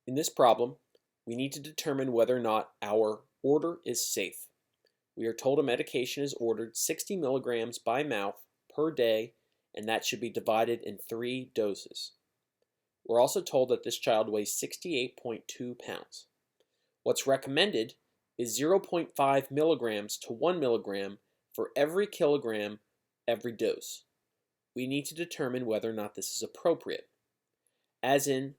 In this problem, we need to determine whether or not our order is safe. We are told a medication is ordered 60 milligrams by mouth per day, and that should be divided in 3 doses. We're also told that this child weighs 68.2 pounds. What's recommended is 0.5 milligrams to 1 milligram for every kilogram every dose. We need to determine whether or not this is appropriate. As in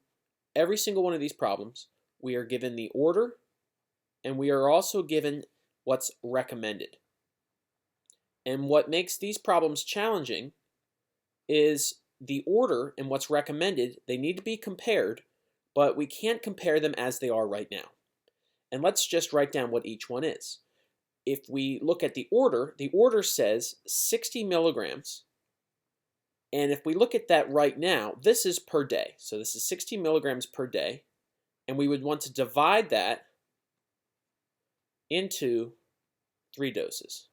every single one of these problems, we are given the order and we are also given what's recommended. And what makes these problems challenging is the order and what's recommended. They need to be compared, but we can't compare them as they are right now. And let's just write down what each one is. If we look at the order says 60 milligrams. And if we look at that right now, this is per day. So this is 60 milligrams per day. And we would want to divide that into 3 doses.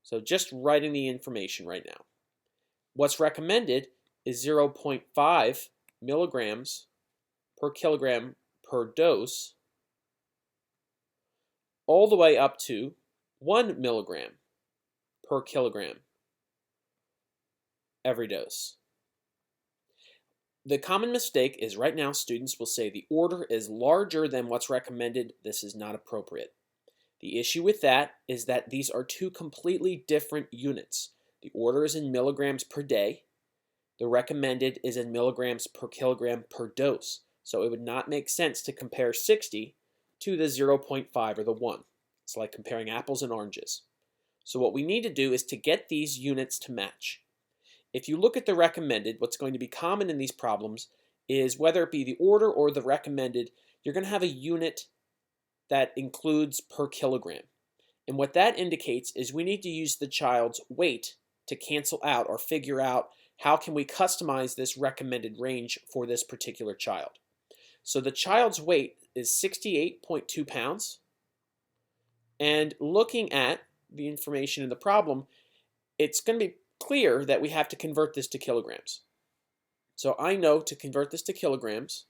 So just writing the information right now. What's recommended is 0.5 milligrams per kilogram per dose, all the way up to 1 milligram per kilogram every dose. The common mistake is right now students will say the order is larger than what's recommended. This is not appropriate. The issue with that is that these are 2 completely different units. The order is in milligrams per day. The recommended is in milligrams per kilogram per dose. So it would not make sense to compare 60 to the 0.5 or the 1. It's like comparing apples and oranges. So what we need to do is to get these units to match. If you look at the recommended, what's going to be common in these problems is whether it be the order or the recommended, you're going to have a unit that includes per kilogram. And what that indicates is we need to use the child's weight to cancel out or figure out how can we customize this recommended range for this particular child. So the child's weight is 68.2 pounds. And looking at the information in the problem, it's going to be clear that we have to convert this to kilograms. So I know to convert this to kilograms,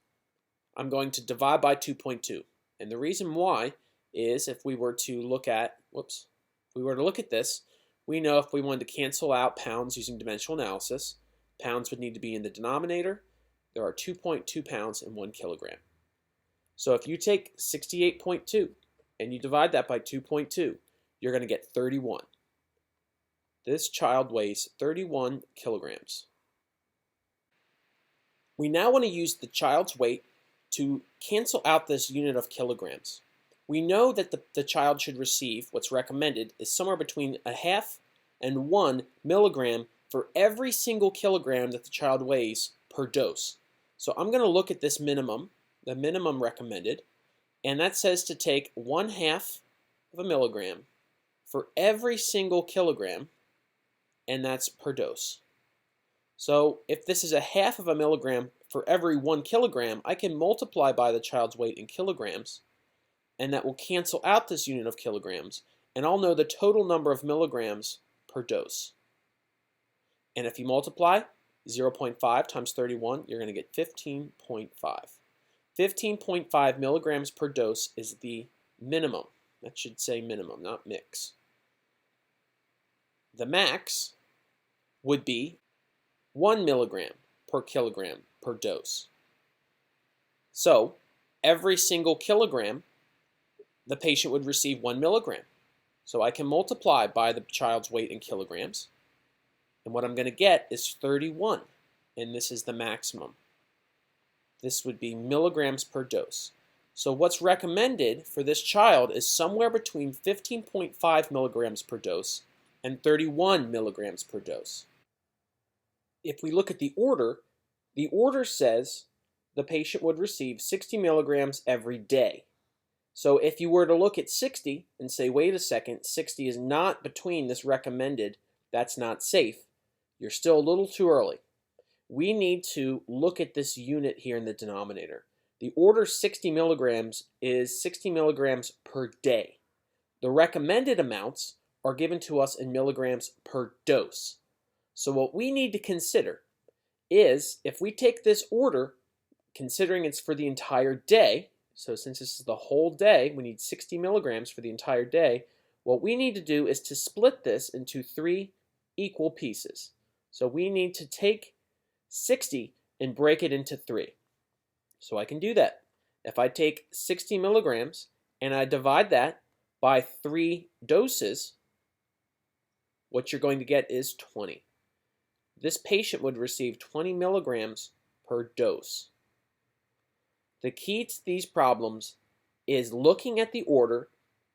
I'm going to divide by 2.2. And the reason why is if we were to look at, this, we know if we wanted to cancel out pounds using dimensional analysis, pounds would need to be in the denominator. There are 2.2 pounds in 1 kilogram. So if you take 68.2 and you divide that by 2.2, you're going to get 31. This child weighs 31 kilograms. We now want to use the child's weight to cancel out this unit of kilograms. We know that the child should receive, what's recommended, is somewhere between 0.5 and 1 milligram for every single kilogram that the child weighs per dose. So I'm going to look at this minimum, the minimum recommended, and that says to take 1/2 of a milligram for every single kilogram, and that's per dose. So if this is 1/2 of a milligram for every 1 kilogram, I can multiply by the child's weight in kilograms, and that will cancel out this unit of kilograms, and I'll know the total number of milligrams per dose. And if you multiply 0.5 times 31, you're going to get 15.5. 15.5 milligrams per dose is the minimum. That should say minimum, not mix. The max would be 1 milligram per kilogram per dose. So every single kilogram, the patient would receive 1 milligram. So I can multiply by the child's weight in kilograms. And what I'm going to get is 31. And this is the maximum. This would be milligrams per dose. So what's recommended for this child is somewhere between 15.5 milligrams per dose and 31 milligrams per dose. If we look at the order says the patient would receive 60 milligrams every day. So if you were to look at 60 and say, wait a second, 60 is not between this recommended, that's not safe, you're still a little too early. We need to look at this unit here in the denominator. The order 60 milligrams is 60 milligrams per day. The recommended amounts are given to us in milligrams per dose. So what we need to consider is if we take this order, considering it's for the entire day, so since this is the whole day, we need 60 milligrams for the entire day, what we need to do is to split this into 3 equal pieces. So we need to take 60 and break it into 3. So I can do that. If I take 60 milligrams and I divide that by 3 doses, what you're going to get is 20. This patient would receive 20 milligrams per dose. The key to these problems is looking at the order,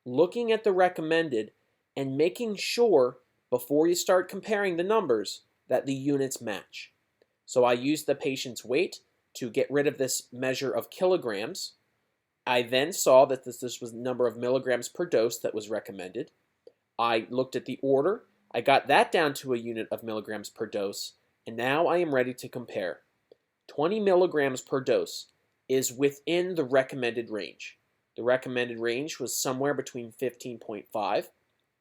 looking at the recommended, and making sure before you start comparing the numbers that the units match. So I used the patient's weight to get rid of this measure of kilograms. I then saw that this was the number of milligrams per dose that was recommended. I looked at the order. I got that down to a unit of milligrams per dose, and now I am ready to compare. 20 milligrams per dose is within the recommended range. The recommended range was somewhere between 15.5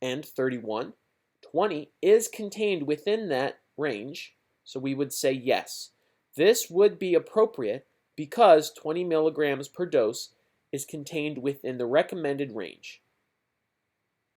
and 31. 20 is contained within that range, so we would say yes. This would be appropriate because 20 milligrams per dose is contained within the recommended range.